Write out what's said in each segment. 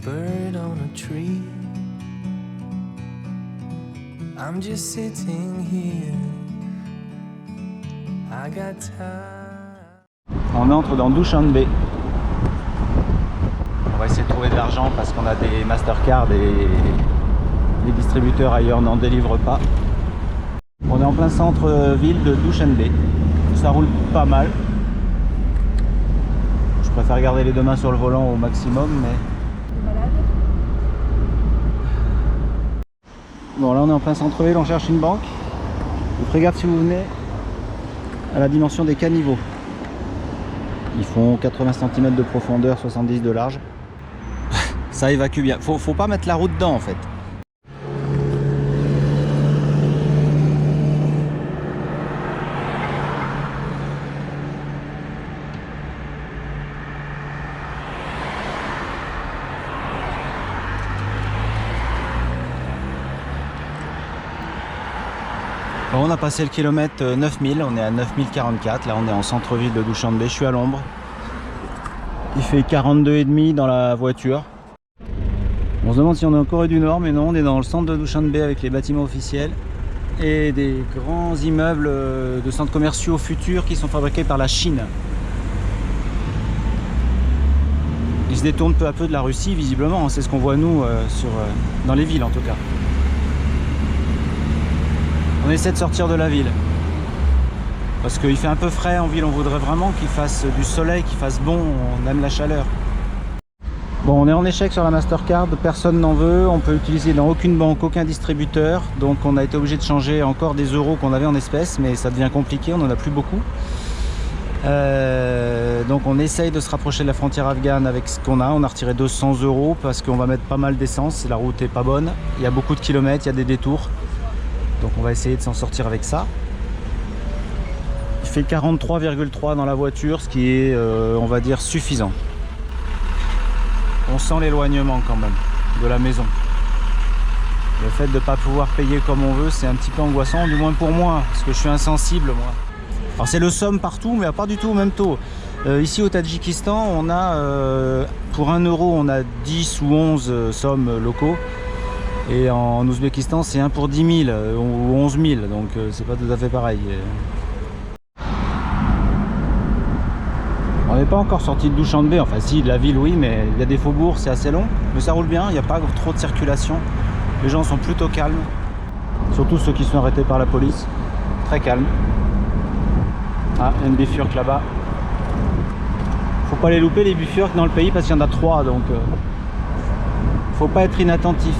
bird on a tree. I'm just sitting here. I got time. On entre dans Dushanbe. On va essayer de trouver de l'argent parce qu'on a des Mastercard et les distributeurs ailleurs n'en délivrent pas. On est en plein centre-ville de Dushanbe. Ça roule pas mal. Je préfère garder les deux mains sur le volant au maximum, mais... Bon, là on est en plein centre-ville, on cherche une banque. Vous ferez gaffe si vous venez à la dimension des caniveaux. Ils font 80 cm de profondeur, 70 de large. Ça évacue bien. Faut pas mettre la roue dedans en fait. Bon, on a passé le kilomètre 9000, on est à 9044, là on est en centre-ville de Dushanbe, je suis à l'ombre. Il fait 42,5 dans la voiture. On se demande si on est en Corée du Nord, mais non, on est dans le centre de Dushanbe avec les bâtiments officiels et des grands immeubles de centres commerciaux futurs qui sont fabriqués par la Chine. Ils se détournent peu à peu de la Russie, visiblement, c'est ce qu'on voit nous dans les villes en tout cas. On essaie de sortir de la ville parce qu'il fait un peu frais en ville, on voudrait vraiment qu'il fasse du soleil, qu'il fasse bon, on aime la chaleur. Bon, on est en échec sur la Mastercard, personne n'en veut, on peut utiliser dans aucune banque, aucun distributeur, donc on a été obligé de changer encore des euros qu'on avait en espèces, mais ça devient compliqué, on n'en a plus beaucoup. Donc on essaye de se rapprocher de la frontière afghane avec ce qu'on a. On a retiré 200 € parce qu'on va mettre pas mal d'essence, la route est pas bonne, il y a beaucoup de kilomètres, il y a des détours. Donc on va essayer de s'en sortir avec ça. Il fait 43,3 dans la voiture, ce qui est, on va dire, suffisant. On sent l'éloignement quand même de la maison. Le fait de ne pas pouvoir payer comme on veut, c'est un petit peu angoissant, du moins pour moi, parce que je suis insensible moi. Alors c'est le somme partout, mais pas du tout au même taux. Ici au Tadjikistan, on a pour 1 €, on a 10 ou 11 sommes locaux. Et en Ouzbékistan, c'est 1 pour 10 000 ou 11 000, donc c'est pas tout à fait pareil. On n'est pas encore sorti de Dushanbe, enfin si, de la ville oui, mais il y a des faubourgs, c'est assez long. Mais ça roule bien, il n'y a pas trop de circulation. Les gens sont plutôt calmes, surtout ceux qui sont arrêtés par la police. Très calme. Ah, il y a une bifurque là-bas. Faut pas les louper les bifurques dans le pays parce qu'il y en a 3, donc faut pas être inattentif.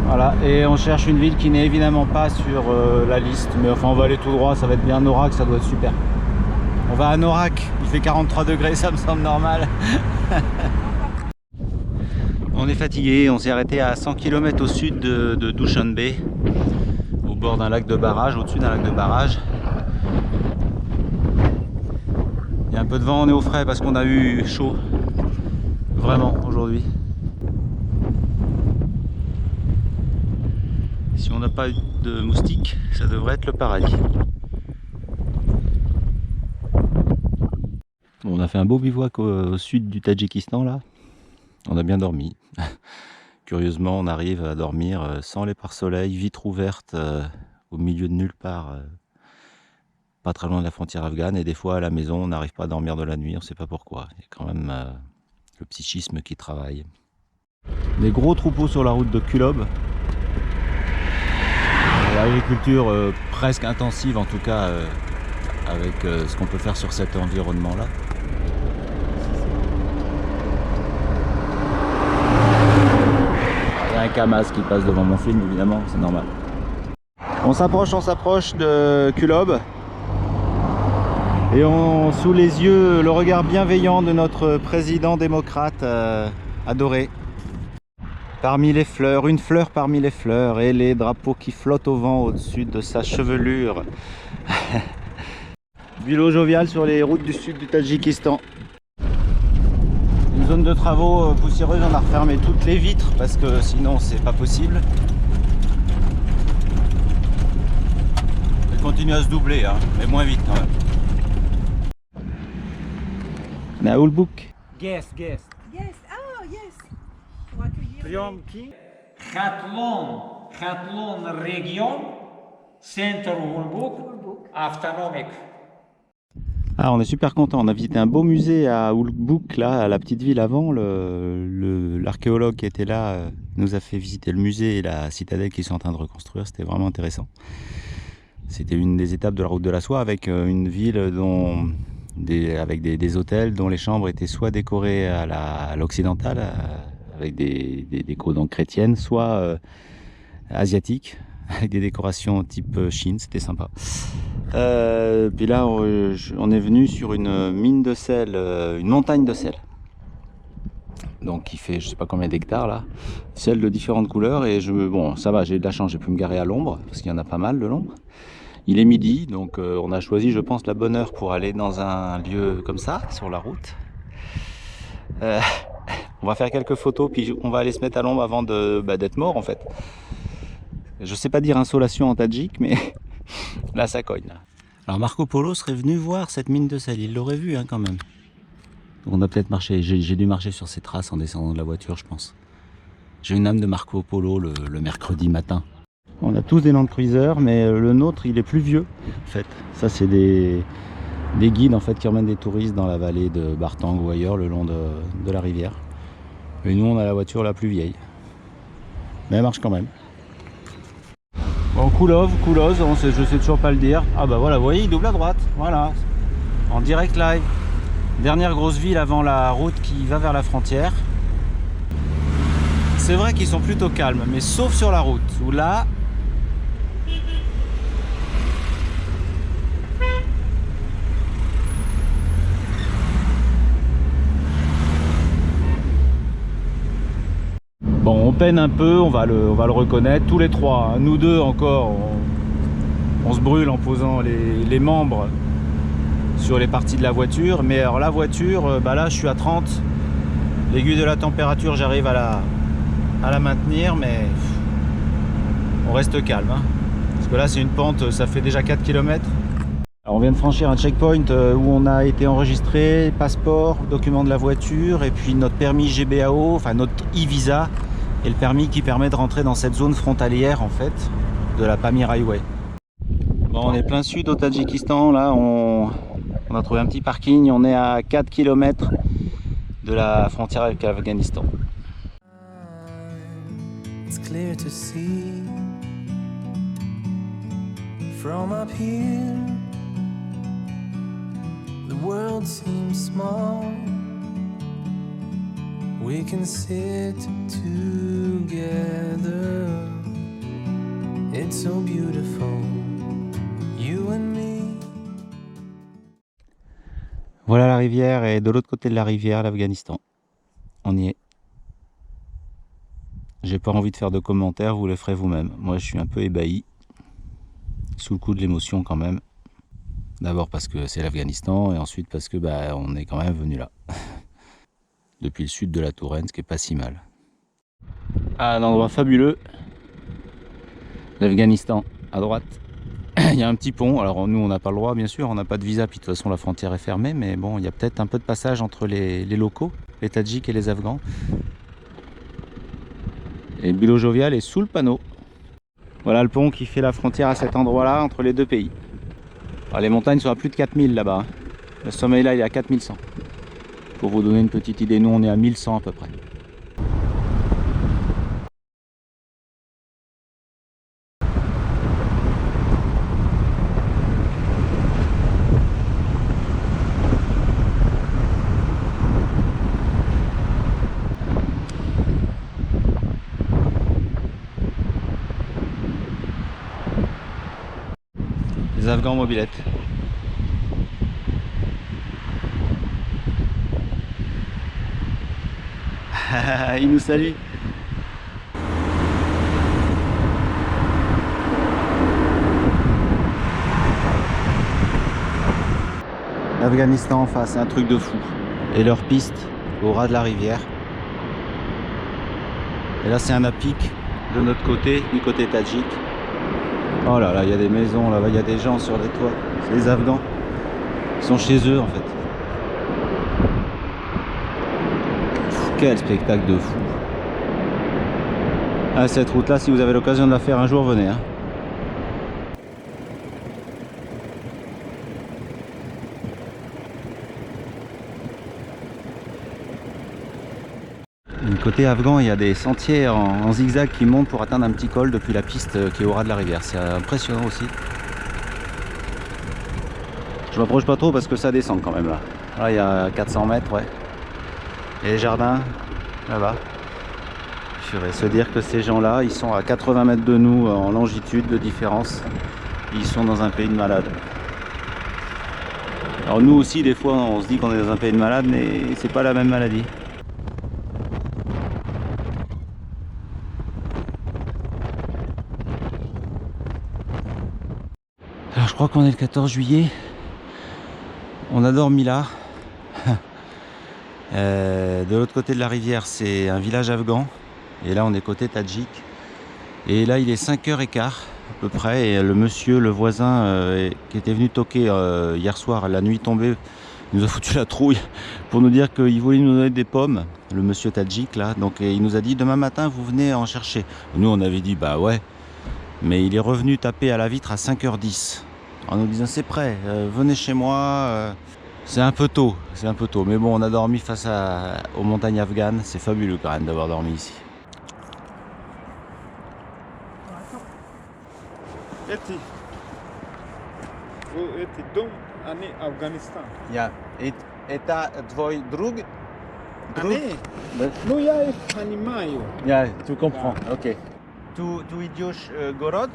Voilà, et on cherche une ville qui n'est évidemment pas sur la liste, mais enfin on va aller tout droit, ça va être bien Norak, ça doit être super. On va à Norak, il fait 43 degrés, ça me semble normal. On est fatigué, on s'est arrêté à 100 km au sud de Dushanbe, au bord d'un lac de barrage, au-dessus d'un lac de barrage. Il y a un peu de vent, on est au frais parce qu'on a eu chaud, vraiment, aujourd'hui. Si on n'a pas eu de moustiques, ça devrait être le paradis. Bon, on a fait un beau bivouac au sud du Tadjikistan là. On a bien dormi. Curieusement, on arrive à dormir sans les pare-soleil, vitre ouverte, au milieu de nulle part, pas très loin de la frontière afghane. Et des fois à la maison, on n'arrive pas à dormir de la nuit, on ne sait pas pourquoi. Il y a quand même le psychisme qui travaille. Des gros troupeaux sur la route de Kulob. L'agriculture presque intensive en tout cas avec ce qu'on peut faire sur cet environnement là. Il y a un Kamaz qui passe devant mon film évidemment, c'est normal. On s'approche de Kulob et on sous les yeux le regard bienveillant de notre président démocrate adoré. Parmi les fleurs, une fleur parmi les fleurs et les drapeaux qui flottent au vent au-dessus de sa chevelure. Vélo jovial sur les routes du sud du Tadjikistan. Une zone de travaux poussiéreuse, on a refermé toutes les vitres parce que sinon c'est pas possible. Elle continue à se doubler, hein, mais moins vite quand même. On est à Ulbuk. Guess. Yes, oh yes. Pour accueillir Priom qui? Khatlon Region, Center Ulbuk, Autonomic. Ah, on est super content. On a visité un beau musée à Ulbuk, là, à la petite ville avant. L'archéologue qui était là nous a fait visiter le musée et la citadelle qu'ils sont en train de reconstruire. C'était vraiment intéressant. C'était une des étapes de la route de la soie avec une ville avec des hôtels dont les chambres étaient soit décorées à l'occidentale, avec des décos donc chrétiennes, soit asiatiques, avec des décorations type Chine. C'était sympa. Puis là, on est venu sur une mine de sel, une montagne de sel. Donc qui fait je sais pas combien d'hectares là, sel de différentes couleurs. Et bon, ça va, j'ai de la chance, j'ai pu me garer à l'ombre parce qu'il y en a pas mal de l'ombre. Il est midi, donc on a choisi, je pense, la bonne heure pour aller dans un lieu comme ça, sur la route. On va faire quelques photos, puis on va aller se mettre à l'ombre avant d'être mort en fait. Je sais pas dire insolation en tadjik, mais là ça cogne. Là. Alors Marco Polo serait venu voir cette mine de sel, il l'aurait vu hein, quand même. Donc on a peut-être marché, j'ai dû marcher sur ces traces en descendant de la voiture je pense. J'ai une âme de Marco Polo le mercredi matin. On a tous des Land Cruiser, mais le nôtre il est plus vieux en fait. Ça c'est des guides en fait qui emmènent des touristes dans la vallée de Bartang ou ailleurs le long de la rivière. Et nous on a la voiture la plus vieille. Mais elle marche quand même. Bon, Koulov, je sais toujours pas le dire. Ah bah voilà, vous voyez, il double à droite. Voilà, en direct live. Dernière grosse ville avant la route qui va vers la frontière. C'est vrai qu'ils sont plutôt calmes, mais sauf sur la route, où là... Bon, on peine un peu, on va le reconnaître, tous les trois, hein. Nous deux encore, on se brûle en posant les membres sur les parties de la voiture. Mais alors la voiture, bah là je suis à 30, l'aiguille de la température j'arrive à la maintenir, mais on reste calme. Hein. Parce que là c'est une pente, ça fait déjà 4 km. Alors on vient de franchir un checkpoint où on a été enregistré, passeport, document de la voiture et puis notre permis GBAO, enfin notre e-visa. Et le permis qui permet de rentrer dans cette zone frontalière en fait de la Pamir Highway. Bon, on est plein sud au Tadjikistan, là on a trouvé un petit parking, on est à 4 km de la frontière avec l'Afghanistan. It's clear to see from up here. The world seems small. We can sit together. It's so beautiful, you and me. Voilà la rivière et de l'autre côté de la rivière, l'Afghanistan. On y est. J'ai pas envie de faire de commentaires, vous les ferez vous-même. Moi je suis un peu ébahi, sous le coup de l'émotion quand même. D'abord parce que c'est l'Afghanistan et ensuite parce que on est quand même venu là. Depuis le sud de la Touraine, ce qui est pas si mal. Ah, un endroit fabuleux. L'Afghanistan, à droite. Il y a un petit pont, alors nous on n'a pas le droit bien sûr, on n'a pas de visa, puis de toute façon la frontière est fermée, mais bon, il y a peut-être un peu de passage entre les locaux, les Tadjiks et les Afghans. Et le Bilo Jovial est sous le panneau. Voilà le pont qui fait la frontière à cet endroit-là, entre les deux pays. Alors, les montagnes sont à plus de 4000 là-bas. Hein. Le sommet là, il est à 4100. Pour vous donner une petite idée, nous on est à 1100 à peu près. Les Afghans mobilettes. Ils nous saluent. L'Afghanistan en face, c'est un truc de fou. Et leur piste au ras de la rivière. Et là c'est un à-pic de notre côté, du côté tadjik. Oh là là, il y a des maisons là-bas, il y a des gens sur les toits. C'est les Afghans. Ils sont chez eux en fait. Quel spectacle de fou. Ah, cette route là, si vous avez l'occasion de la faire un jour, venez hein. Du côté afghan, il y a des sentiers en zigzag qui montent pour atteindre un petit col depuis la piste qui est au ras de la rivière. C'est impressionnant aussi. Je m'approche pas trop parce que ça descend quand même là. Là, il y a 400 mètres, ouais. Et les jardins, là-bas. Je vais se dire que ces gens-là, ils sont à 80 mètres de nous en longitude de différence. Ils sont dans un pays de malades. Alors nous aussi, des fois, on se dit qu'on est dans un pays de malades, mais c'est pas la même maladie. Alors je crois qu'on est le 14 juillet. On a dormi là. De l'autre côté de la rivière, c'est un village afghan. Et là, on est côté tadjik. Et là, il est 5h15 à peu près. Et le monsieur, le voisin qui était venu toquer hier soir, la nuit tombée, nous a foutu la trouille pour nous dire qu'il voulait nous donner des pommes. Le monsieur tadjik là. Donc il nous a dit demain matin, vous venez en chercher. Nous, on avait dit bah ouais. Mais il est revenu taper à la vitre à 5h10 en nous disant c'est prêt, venez chez moi. C'est un peu tôt, mais bon, on a dormi face aux montagnes afghanes. C'est fabuleux quand même d'avoir dormi ici. Vous êtes donc en Afghanistan. Ja, это твой друг? Ну, я их понимаю. Ja, tu comprends, ok. Tu идешь город?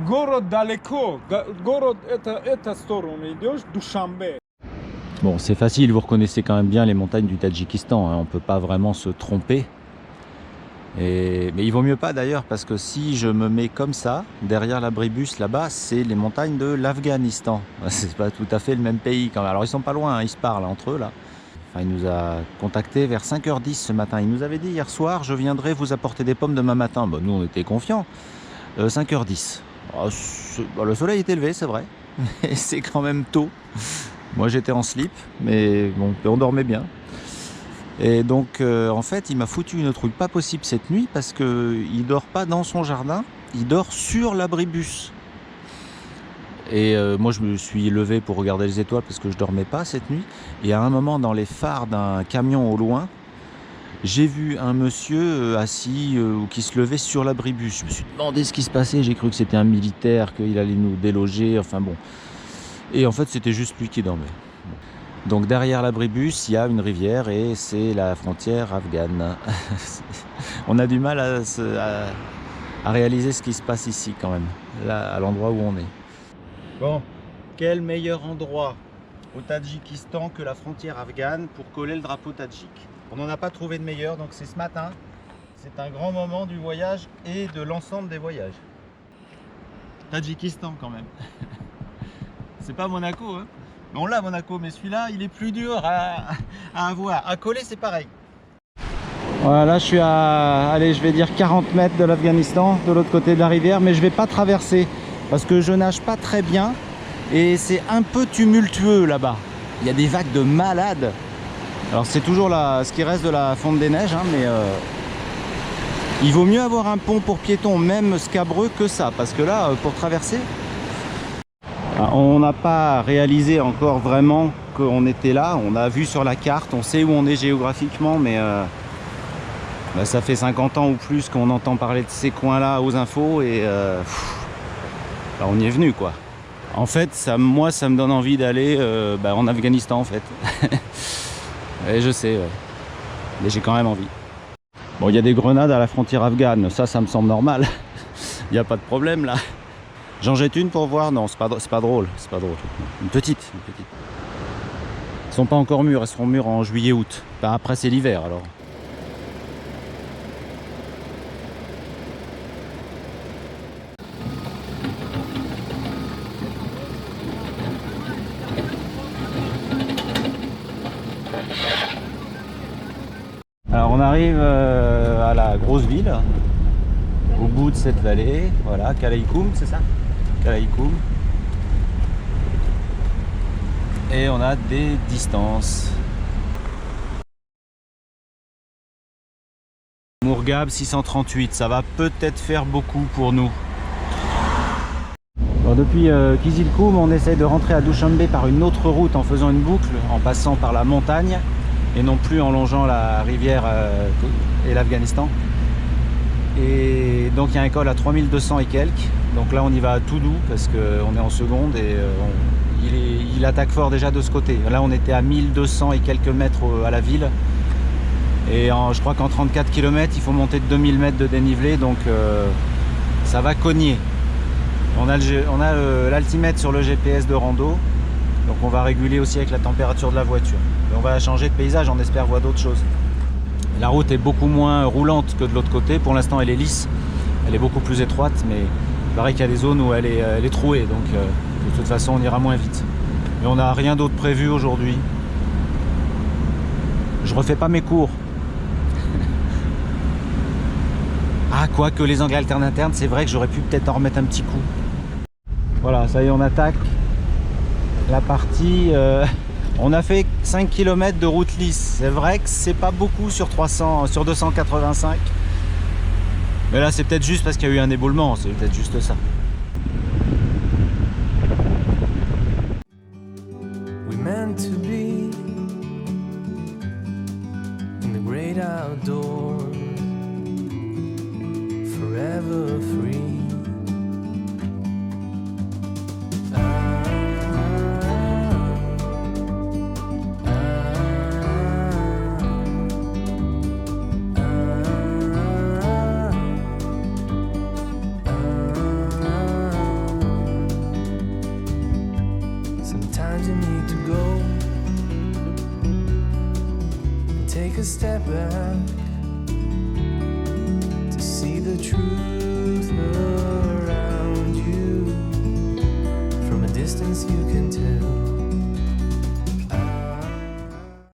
Город далеко. Город это сторону идешь, Душанбе. Bon, c'est facile, vous reconnaissez quand même bien les montagnes du Tadjikistan, hein. On ne peut pas vraiment se tromper. Mais il vaut mieux pas d'ailleurs, parce que si je me mets comme ça, derrière l'abribus là-bas, c'est les montagnes de l'Afghanistan. C'est pas tout à fait le même pays quand même. Alors ils sont pas loin, hein, ils se parlent entre eux là. Enfin, il nous a contacté vers 5h10 ce matin. Il nous avait dit hier soir, je viendrai vous apporter des pommes demain matin. Bon, nous on était confiants. 5h10. Oh, le soleil est élevé, c'est vrai. Mais c'est quand même tôt. Moi j'étais en slip, mais bon, on dormait bien. Et donc en fait il m'a foutu une trouille pas possible cette nuit parce qu'il dort pas dans son jardin, il dort sur l'abribus. Et moi je me suis levé pour regarder les étoiles parce que je dormais pas cette nuit. Et à un moment dans les phares d'un camion au loin, j'ai vu un monsieur assis ou qui se levait sur l'abribus. Je me suis demandé ce qui se passait, j'ai cru que c'était un militaire, qu'il allait nous déloger, enfin bon. Et en fait c'était juste lui qui dormait. Donc derrière l'abribus, il y a une rivière et c'est la frontière afghane. On a du mal à réaliser ce qui se passe ici quand même, là à l'endroit où on est. Bon, quel meilleur endroit au Tadjikistan que la frontière afghane pour coller le drapeau tadjik? On n'en a pas trouvé de meilleur, donc c'est ce matin. C'est un grand moment du voyage et de l'ensemble des voyages. Tadjikistan quand même. C'est pas Monaco, hein. On l'a Monaco, mais celui-là, il est plus dur à avoir. À coller, c'est pareil. Voilà, là, je suis à, allez, je vais dire 40 mètres de l'Afghanistan, de l'autre côté de la rivière, mais je vais pas traverser parce que je nage pas très bien et c'est un peu tumultueux là-bas. Il y a des vagues de malades. Alors c'est toujours ce qui reste de la fonte des neiges, hein, mais il vaut mieux avoir un pont pour piétons, même scabreux, que ça, parce que là, pour traverser... On n'a pas réalisé encore vraiment qu'on était là. On a vu sur la carte, on sait où on est géographiquement, mais ça fait 50 ans ou plus qu'on entend parler de ces coins-là aux infos et on y est venu quoi. En fait, moi, ça me donne envie d'aller en Afghanistan en fait. Et je sais, ouais. Mais j'ai quand même envie. Bon, il y a des grenades à la frontière afghane, ça me semble normal. Il n'y a pas de problème là. J'en jette une pour voir. Non, c'est pas drôle, c'est pas drôle. Une petite. Elles sont pas encore mûres, elles seront mûres en juillet-août. Ben, après c'est l'hiver alors. Alors on arrive à la grosse ville, au bout de cette vallée, voilà, Kalaïkoum, c'est ça? Kalaïkoum. Et on a des distances. Mourghab 638, ça va peut-être faire beaucoup pour nous. Bon, depuis Kizilkoum, on essaie de rentrer à Dushanbe par une autre route en faisant une boucle, en passant par la montagne et non plus en longeant la rivière et l'Afghanistan. Et donc il y a un col à 3200 et quelques, donc là on y va tout doux parce qu'on est en seconde et il attaque fort déjà de ce côté. Là on était à 1200 et quelques mètres à la ville. Et je crois qu'en 34 km, il faut monter de 2000 mètres de dénivelé, donc ça va cogner. On a l'altimètre sur le GPS de rando, donc on va réguler aussi avec la température de la voiture. Et on va changer de paysage, on espère voir d'autres choses. La route est beaucoup moins roulante que de l'autre côté. Pour l'instant, elle est lisse, elle est beaucoup plus étroite, mais il paraît qu'il y a des zones où elle est trouée, donc de toute façon, on ira moins vite. Mais on n'a rien d'autre prévu aujourd'hui. Je refais pas mes cours. Ah, quoique les angles alternes internes, c'est vrai que j'aurais pu peut-être en remettre un petit coup. Voilà, ça y est, on attaque la partie. On a fait 5 km de route lisse. C'est vrai que c'est pas beaucoup sur 285. Mais là, c'est peut-être juste parce qu'il y a eu un éboulement. C'est peut-être juste ça. We meant to be in the great outdoors, forever free. Sometimes you need to go and take a step back to see the truth around you. From a distance you can